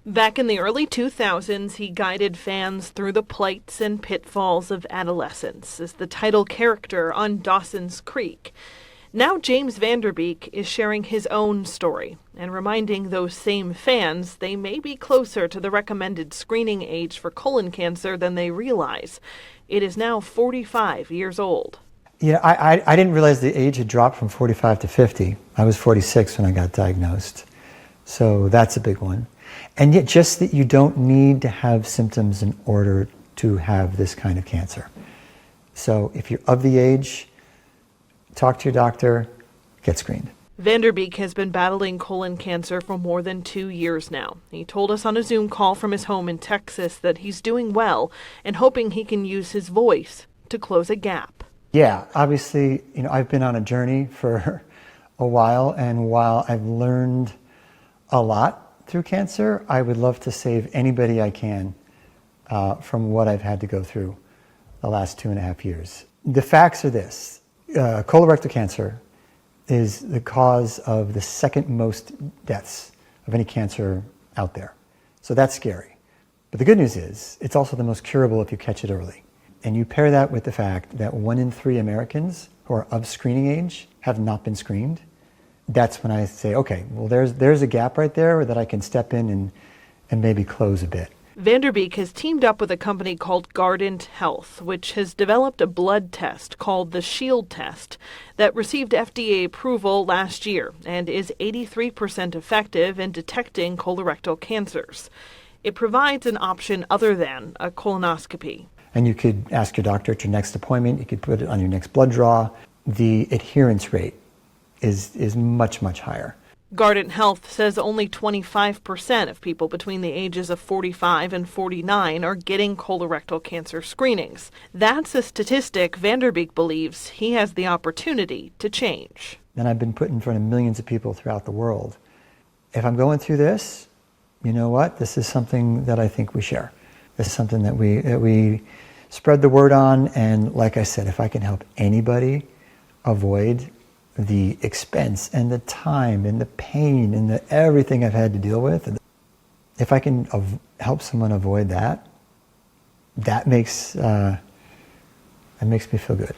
Back in the early 2000s, he guided fans through the plights and pitfalls of adolescence as the title character on Dawson's Creek. Now James Van Der Beek is sharing his own story and reminding those same fans they may be closer to the recommended screening age for colon cancer than they realize. It is now 45 years old. Yeah, I didn't realize the age had dropped from 45 to 50. I was 46 when I got diagnosed. So that's a big one. And yet just that you don't need to have symptoms in order to have this kind of cancer. So if you're of the age, talk to your doctor, get screened. Van Der Beek has been battling colon cancer for more than 2 years now. He told us on a Zoom call from his home in Texas that he's doing well and hoping he can use his voice to close a gap. Yeah, obviously, I've been on a journey for a while, and while I've learned a lot through cancer, I would love to save anybody I can from what I've had to go through the last 2.5 years. The facts are this. Colorectal cancer is the cause of the second most deaths of any cancer out there. So that's scary. But the good news is it's also the most curable if you catch it early. And you pair that with the fact that 1 in 3 Americans who are of screening age have not been screened. That's when I say, okay, well, there's a gap right there that I can step in and maybe close a bit. Van Der Beek has teamed up with a company called Guardant Health, which has developed a blood test called the Shield test that received FDA approval last year and is 83% effective in detecting colorectal cancers. It provides an option other than a colonoscopy. And you could ask your doctor at your next appointment. You could put it on your next blood draw. The adherence rate is much, much higher. Guardant Health says only 25% of people between the ages of 45 and 49 are getting colorectal cancer screenings. That's a statistic Van Der Beek believes he has the opportunity to change. And I've been put in front of millions of people throughout the world. If I'm going through this, you know what? This is something that I think we share. This is something that we spread the word on. And like I said, if I can help anybody avoid the expense and the time and the pain and the everything I've had to deal with, if I can help someone avoid that, that makes me feel good.